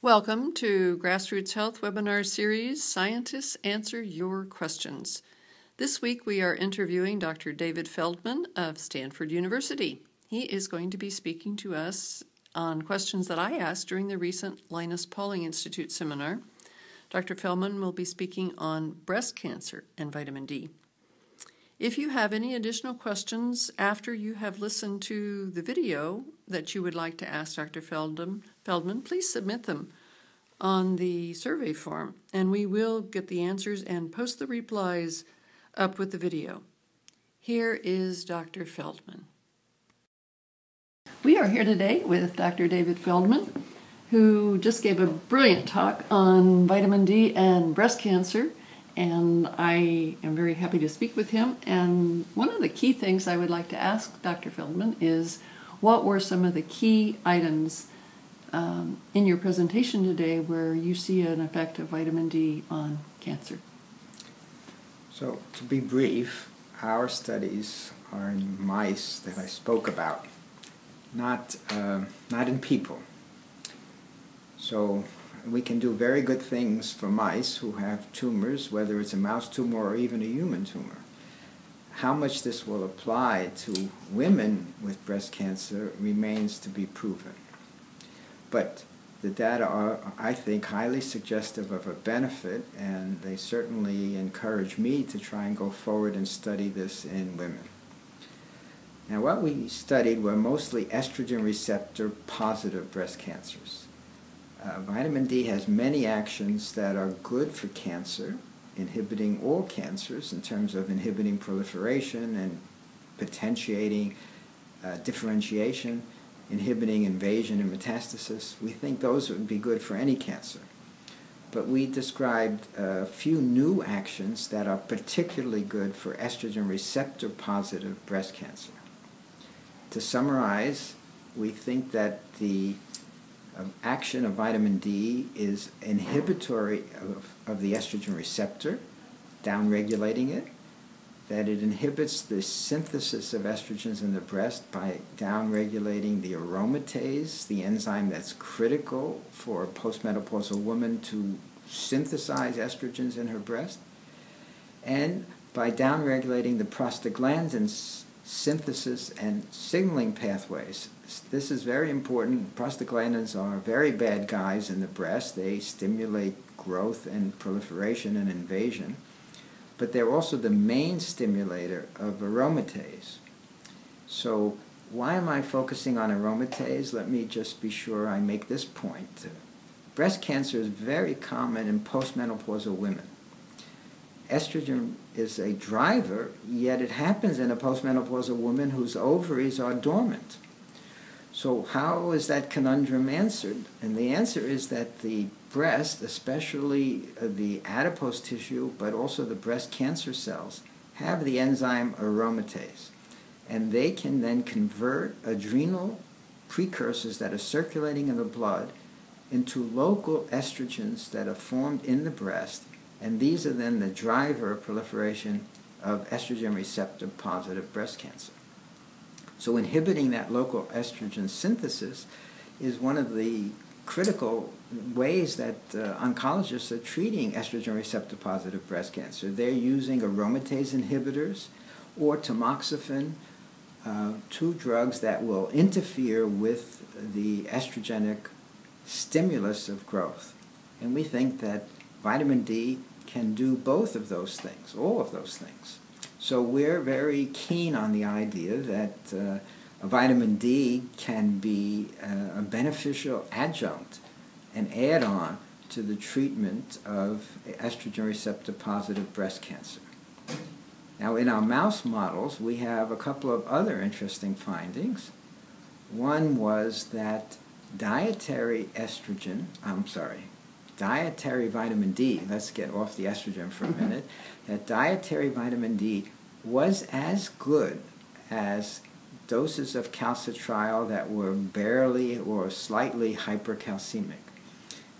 Welcome to Grassroots Health webinar series, Scientists Answer Your Questions. This week we are interviewing Dr. David Feldman of Stanford University. He is going to be speaking to us on questions that I asked during the recent Linus Pauling Institute seminar. Dr. Feldman will be speaking on breast cancer and vitamin D. If you have any additional questions after you have listened to the video that you would like to ask Dr. Feldman, please submit them on the survey form, and we will get the answers and post the replies up with the video. Here is Dr. Feldman. We are here today with Dr. David Feldman, who just gave a brilliant talk on vitamin D and breast cancer. And I am very happy to speak with him. And one of the key things I would like to ask Dr. Feldman is, what were some of the key items in your presentation today where you see an effect of vitamin D on cancer? So, to be brief, our studies are in mice that I spoke about, not in people. So, we can do very good things for mice who have tumors, whether it's a mouse tumor or even a human tumor. How much this will apply to women with breast cancer remains to be proven. But the data are, I think, highly suggestive of a benefit, and they certainly encourage me to try and go forward and study this in women. Now, what we studied were mostly estrogen receptor positive breast cancers. Vitamin D has many actions that are good for cancer, inhibiting all cancers in terms of inhibiting proliferation and potentiating differentiation, inhibiting invasion and metastasis. We think those would be good for any cancer. But we described a few new actions that are particularly good for estrogen receptor positive breast cancer. To summarize, we think that the action of vitamin D is inhibitory of the estrogen receptor, downregulating it, that it inhibits the synthesis of estrogens in the breast by downregulating the aromatase, the enzyme that's critical for a postmenopausal woman to synthesize estrogens in her breast, and by downregulating the prostaglandins synthesis and signaling pathways. This is very important. Prostaglandins are very bad guys in the breast. They stimulate growth and proliferation and invasion, but they're also the main stimulator of aromatase. So why am I focusing on aromatase? Let me just be sure I make this point. Breast cancer is very common in postmenopausal women. Estrogen is a driver, yet it happens in a postmenopausal woman whose ovaries are dormant. So how is that conundrum answered? And the answer is that the breast, especially the adipose tissue, but also the breast cancer cells, have the enzyme aromatase. And they can then convert adrenal precursors that are circulating in the blood into local estrogens that are formed in the breast. And these are then the driver of proliferation of estrogen receptor positive breast cancer. So inhibiting that local estrogen synthesis is one of the critical ways that oncologists are treating estrogen receptor positive breast cancer. They're using aromatase inhibitors or tamoxifen, two drugs that will interfere with the estrogenic stimulus of growth. And we think that vitamin D can do both of those things, all of those things. So we're very keen on the idea that vitamin D can be a beneficial adjunct and add-on to the treatment of estrogen receptor positive breast cancer. Now, in our mouse models, we have a couple of other interesting findings. One was that dietary vitamin D, let's get off the estrogen for a minute, that dietary vitamin D was as good as doses of calcitriol that were barely or slightly hypercalcemic.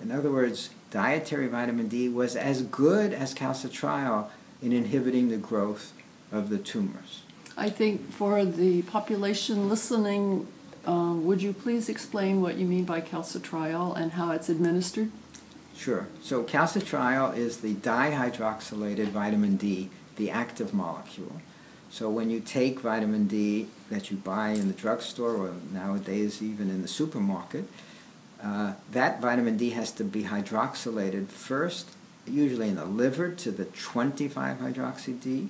In other words, dietary vitamin D was as good as calcitriol in inhibiting the growth of the tumors. I think for the population listening would you please explain what you mean by calcitriol and how it's administered? Sure. So calcitriol is the dihydroxylated vitamin D, the active molecule. So when you take vitamin D that you buy in the drugstore or nowadays even in the supermarket, that vitamin D has to be hydroxylated first, usually in the liver, to the 25-hydroxy-D.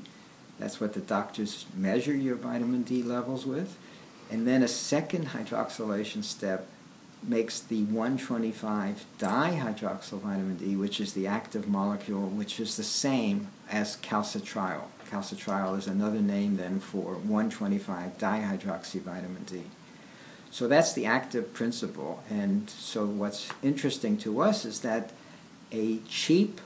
That's what the doctors measure your vitamin D levels with. And then a second hydroxylation step makes the 125-dihydroxyl vitamin D, which is the active molecule, which is the same as calcitriol. Calcitriol is another name then for 125-dihydroxy vitamin D. So that's the active principle. And so what's interesting to us is that a cheap,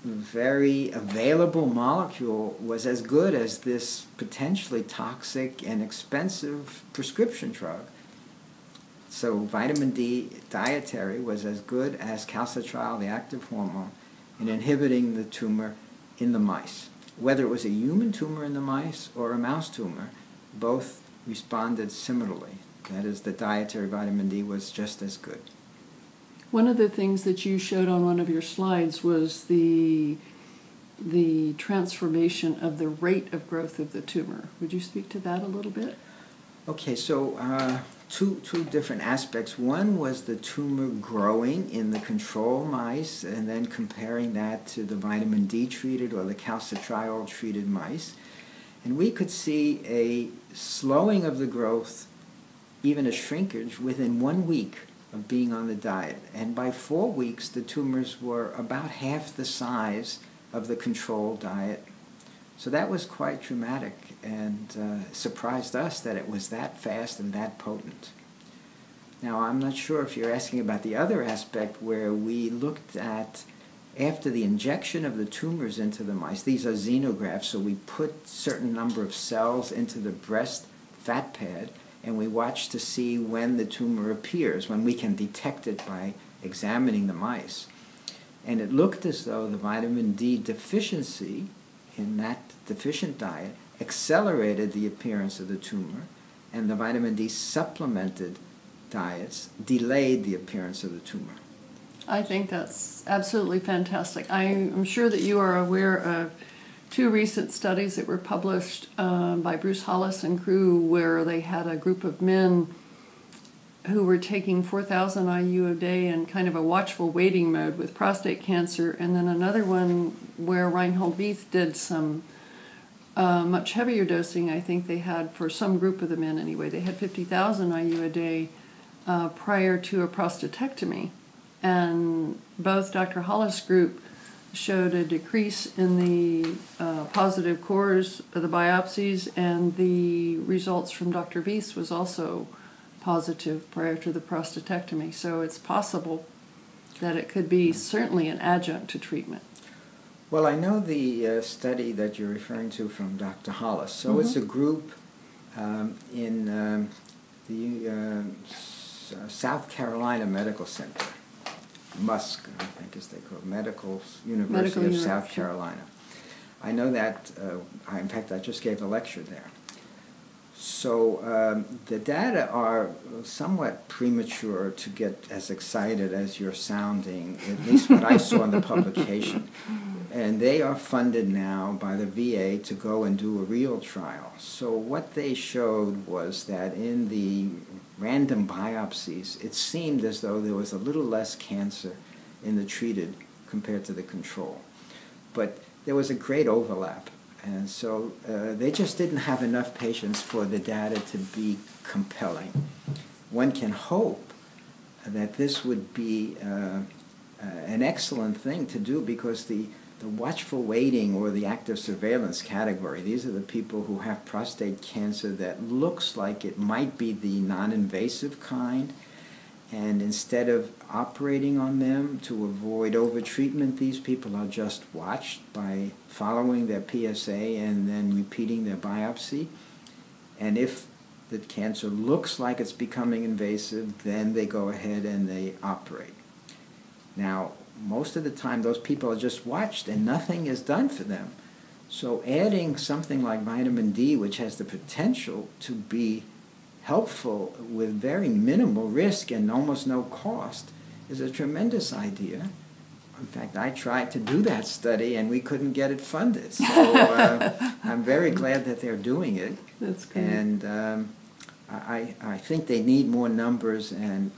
very available molecule was as good as this potentially toxic and expensive prescription drug. So vitamin D dietary was as good as calcitriol, the active hormone, in inhibiting the tumor in the mice. Whether it was a human tumor in the mice or a mouse tumor, both responded similarly. That is, the dietary vitamin D was just as good. One of the things that you showed on one of your slides was the transformation of the rate of growth of the tumor. Would you speak to that a little bit? Okay, so two different aspects. One was the tumor growing in the control mice and then comparing that to the vitamin D treated or the calcitriol treated mice. And we could see a slowing of the growth, even a shrinkage, within 1 week of being on the diet. And by 4 weeks, the tumors were about half the size of the control diet. So that was quite dramatic and surprised us that it was that fast and that potent. Now, I'm not sure if you're asking about the other aspect where we looked at after the injection of the tumors into the mice. These are xenografts, so we put certain number of cells into the breast fat pad and we watch to see when the tumor appears, when we can detect it by examining the mice. And it looked as though the vitamin D deficiency in that deficient diet accelerated the appearance of the tumor, and the vitamin D supplemented diets delayed the appearance of the tumor. I think that's absolutely fantastic. I'm sure that you are aware of 2 recent studies that were published by Bruce Hollis and crew, where they had a group of men who were taking 4,000 IU a day in kind of a watchful waiting mode with prostate cancer, and then another one where Reinhold Wieth did some much heavier dosing. I think they had, for some group of the men anyway, they had 50,000 IU a day prior to a prostatectomy. And both Dr. Hollis' group showed a decrease in the positive cores of the biopsies, and the results from Dr. Wieth was also positive prior to the prostatectomy. So it's possible that it could be certainly an adjunct to treatment. Well, I know the study that you're referring to from Dr. Hollis. So it's a group in the South Carolina Medical Center, MUSC, I think as they call it, University of South Carolina. I know that, in fact, I just gave a lecture there. So the data are somewhat premature to get as excited as you're sounding, at least what I saw in the publication. And they are funded now by the VA to go and do a real trial. So what they showed was that in the random biopsies, it seemed as though there was a little less cancer in the treated compared to the control. But there was a great overlap. And so they just didn't have enough patients for the data to be compelling. One can hope that this would be an excellent thing to do, because the watchful waiting or the active surveillance category, these are the people who have prostate cancer that looks like it might be the non-invasive kind, and instead of operating on them to avoid overtreatment, these people are just watched by following their PSA and then repeating their biopsy. And if the cancer looks like it's becoming invasive, then they go ahead and they operate. Now, most of the time, those people are just watched and nothing is done for them. So adding something like vitamin D, which has the potential to be helpful with very minimal risk and almost no cost is a tremendous idea. In fact, I tried to do that study and we couldn't get it funded. So I'm very glad that they're doing it. That's great. And I think they need more numbers, and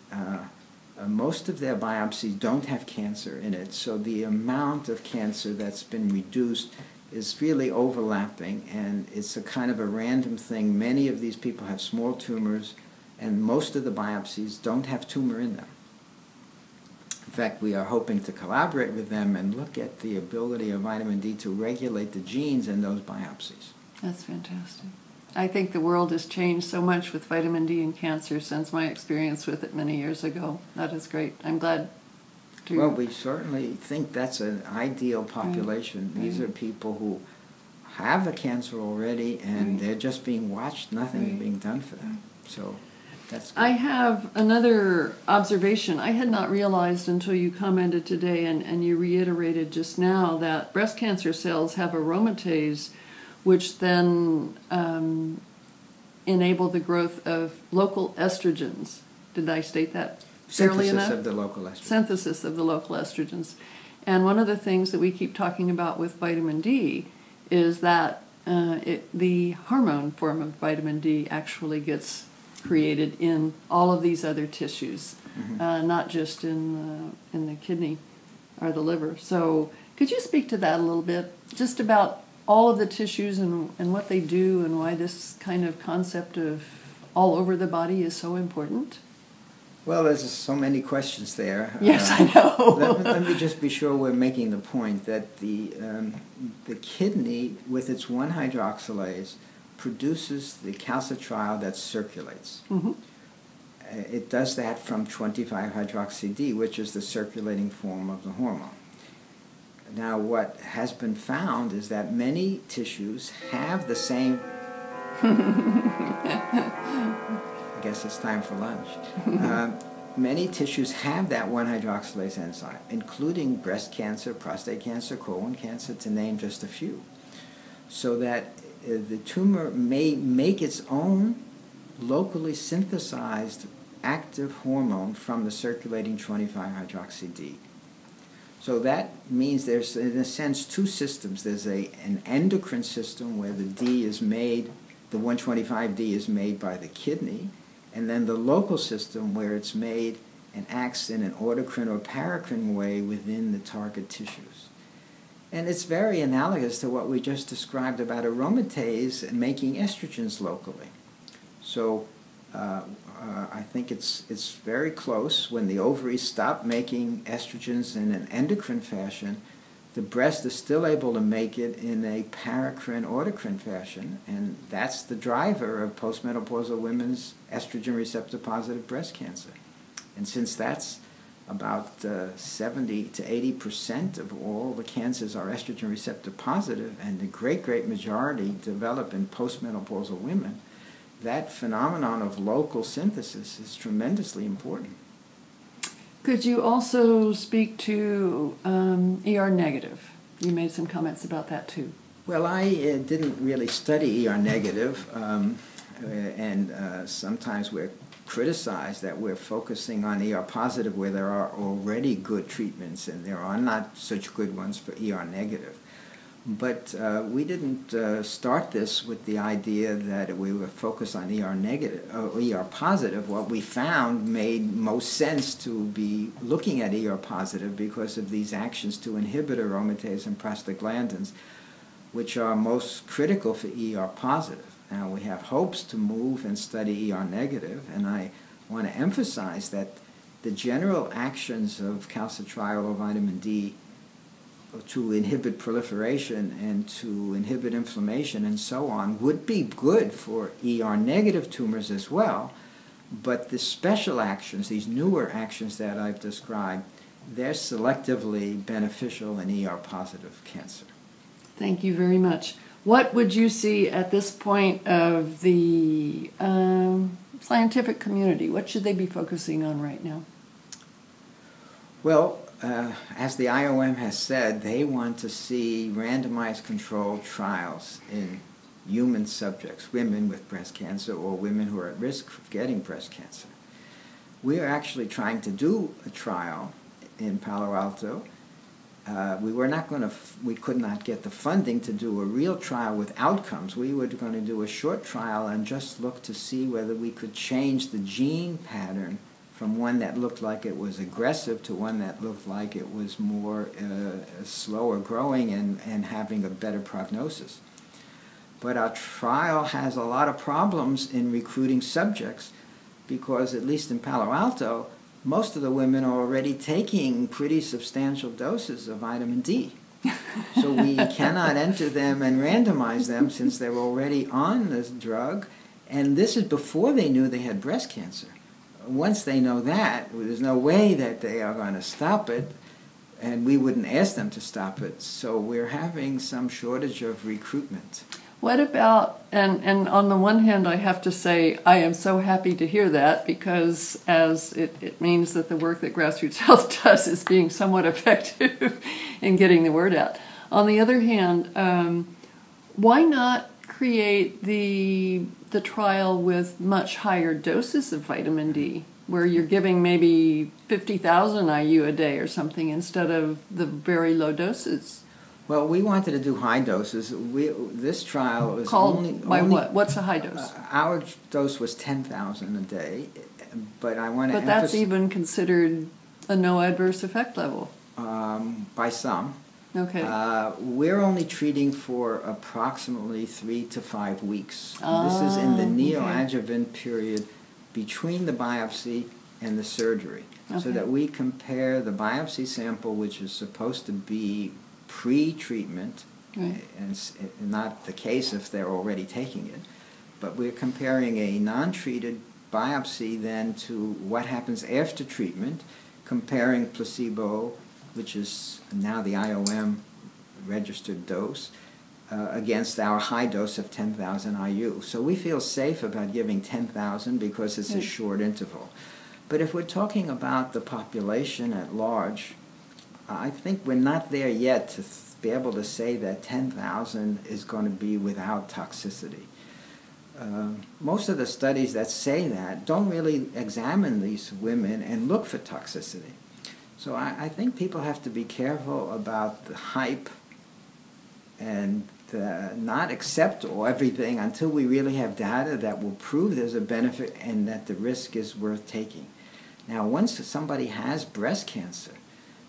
most of their biopsies don't have cancer in it. So the amount of cancer that's been reduced is really overlapping, and it's a kind of a random thing. Many of these people have small tumors, and most of the biopsies don't have tumor in them. In fact, we are hoping to collaborate with them and look at the ability of vitamin D to regulate the genes in those biopsies. That's fantastic. I think the world has changed so much with vitamin D and cancer since my experience with it many years ago. That is great. I'm glad to... Well, we certainly think that's an ideal population. Right. These are people who have a cancer already, and they're just being watched, nothing is being done for them. So that's good. I have another observation. I had not realized until you commented today, and you reiterated just now, that breast cancer cells have aromatase, which then enable the growth of local estrogens. Did I state that fairly enough? Synthesis of the local estrogens. Synthesis of the local estrogens. And one of the things that we keep talking about with vitamin D is that the hormone form of vitamin D actually gets created in all of these other tissues, not just in the kidney or the liver. So could you speak to that a little bit, just about all of the tissues and what they do, and why this kind of concept of all over the body is so important? Well, there's so many questions there. Yes, I know. let me just be sure we're making the point that the kidney, with its 1-hydroxylase, produces the calcitriol that circulates. It does that from 25-hydroxy-D, which is the circulating form of the hormone. Now, what has been found is that many tissues have the same... I guess it's time for lunch. Many tissues have that 1-hydroxylase enzyme, including breast cancer, prostate cancer, colon cancer, to name just a few. So that the tumor may make its own locally synthesized active hormone from the circulating 25-hydroxy-D. So that means there's, in a sense, two systems. There's an endocrine system where the D is made, the 125D is made by the kidney, and then the local system where it's made and acts in an autocrine or paracrine way within the target tissues. And it's very analogous to what we just described about aromatase making estrogens locally. So I think it's very close. When the ovaries stop making estrogens in an endocrine fashion, the breast is still able to make it in a paracrine autocrine fashion, and that's the driver of postmenopausal women's estrogen receptor positive breast cancer. And since that's about 70 to 80% of all the cancers are estrogen receptor positive, and the great majority develop in postmenopausal women, that phenomenon of local synthesis is tremendously important. Could you also speak to ER negative? You made some comments about that too. Well, I didn't really study ER negative, and sometimes we're criticized that we're focusing on ER positive where there are already good treatments, and there are not such good ones for ER negative. But we didn't start this with the idea that we were focused on ER negative or ER positive. What we found made most sense to be looking at ER positive because of these actions to inhibit aromatase and prostaglandins, which are most critical for ER positive. Now, we have hopes to move and study ER negative, and I want to emphasize that the general actions of calcitriol or vitamin D to inhibit proliferation and to inhibit inflammation and so on would be good for ER negative tumors as well, but the special actions, these newer actions that I've described, they're selectively beneficial in ER positive cancer. Thank you very much. What would you see at this point of the scientific community? What should they be focusing on right now? Well, as the IOM has said, they want to see randomized controlled trials in human subjects, women with breast cancer or women who are at risk of getting breast cancer. We are actually trying to do a trial in Palo Alto. We could not get the funding to do a real trial with outcomes. We were going to do a short trial and just look to see whether we could change the gene pattern from one that looked like it was aggressive to one that looked like it was more slower growing and having a better prognosis. But our trial has a lot of problems in recruiting subjects because, at least in Palo Alto, most of the women are already taking pretty substantial doses of vitamin D. So we cannot enter them and randomize them since they're already on this drug. And this is before they knew they had breast cancer. Once they know that, there's no way that they are going to stop it, and we wouldn't ask them to stop it. So we're having some shortage of recruitment. What about, and on the one hand, I have to say I am so happy to hear that, because as it means that the work that Grassroots Health does is being somewhat effective in getting the word out. On the other hand, why not create the trial with much higher doses of vitamin D, where you're giving maybe 50,000 IU a day or something instead of the very low doses? Well, we wanted to do high doses. This trial was called only by what? What's a high dose? Our dose was 10,000 a day, but I want to But that's even considered a no adverse effect level. By some. Okay. We're only treating for approximately 3 to 5 weeks. This is in the neoadjuvant period between the biopsy and the surgery, so that we compare the biopsy sample, which is supposed to be pre-treatment, and not the case if they're already taking it, but we're comparing a non-treated biopsy then to what happens after treatment, comparing placebo, which is now the IOM registered dose, against our high dose of 10,000 IU. So we feel safe about giving 10,000 because it's a short interval. But if we're talking about the population at large, I think we're not there yet to be able to say that 10,000 is going to be without toxicity. Most of the studies that say that don't really examine these women and look for toxicity. So I think people have to be careful about the hype and not accept everything until we really have data that will prove there's a benefit and that the risk is worth taking. Now, once somebody has breast cancer,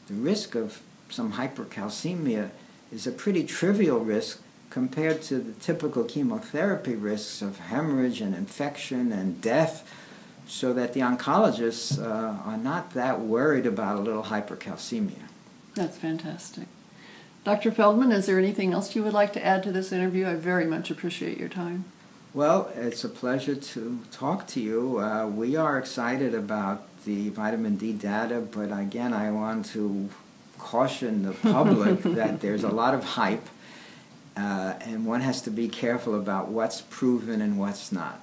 the risk of some hypercalcemia is a pretty trivial risk compared to the typical chemotherapy risks of hemorrhage and infection and death, so that the oncologists are not that worried about a little hypercalcemia. That's fantastic. Dr. Feldman, is there anything else you would like to add to this interview? I very much appreciate your time. Well, it's a pleasure to talk to you. We are excited about the vitamin D data, but again, I want to caution the public that there's a lot of hype, and one has to be careful about what's proven and what's not.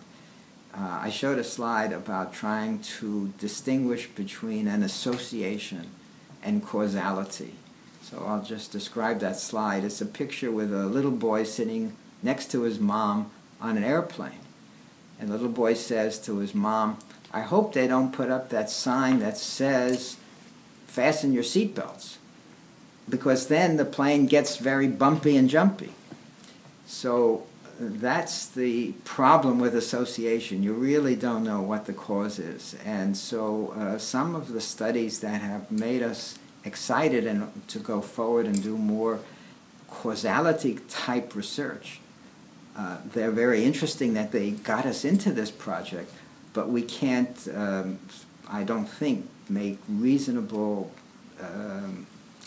I showed a slide about trying to distinguish between an association and causality. So I'll just describe that slide. It's a picture with a little boy sitting next to his mom on an airplane. And the little boy says to his mom, "I hope they don't put up that sign that says, 'Fasten your seatbelts,' because then the plane gets very bumpy and jumpy." So that's the problem with association. You really don't know what the cause is. And so some of the studies that have made us excited and to go forward and do more causality type research, they're very interesting that they got us into this project, but we can't, I don't think, make reasonable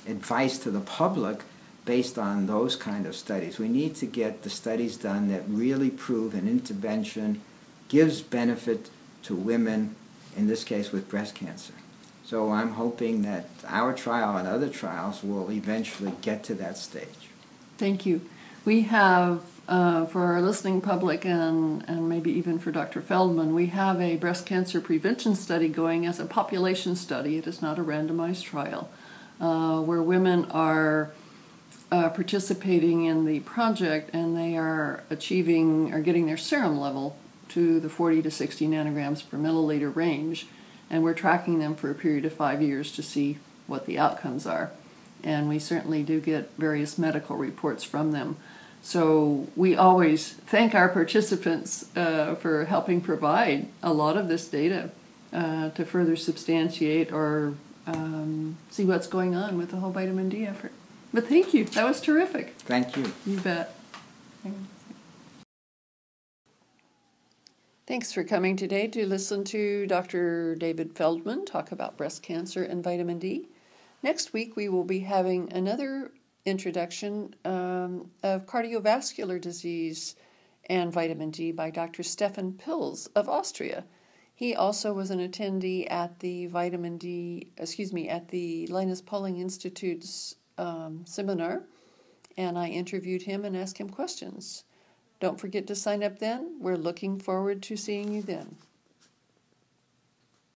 advice to the public based on those kind of studies. We need to get the studies done that really prove an intervention gives benefit to women, in this case with breast cancer. So I'm hoping that our trial and other trials will eventually get to that stage. Thank you. We have, for our listening public and maybe even for Dr. Feldman, we have a breast cancer prevention study going as a population study. It is not a randomized trial, where women are participating in the project, and they are getting their serum level to the 40 to 60 nanograms per milliliter range, and we're tracking them for a period of 5 years to see what the outcomes are. And we certainly do get various medical reports from them. So we always thank our participants for helping provide a lot of this data to further substantiate or see what's going on with the whole vitamin D effort. But thank you. That was terrific. Thank you. You bet. Thanks for coming today to listen to Dr. David Feldman talk about breast cancer and vitamin D. Next week we will be having another introduction of cardiovascular disease and vitamin D by Dr. Stefan Pils of Austria. He also was an attendee at the at the Linus Pauling Institute's seminar, and I interviewed him and asked him questions. Don't forget to sign up then. We're looking forward to seeing you then.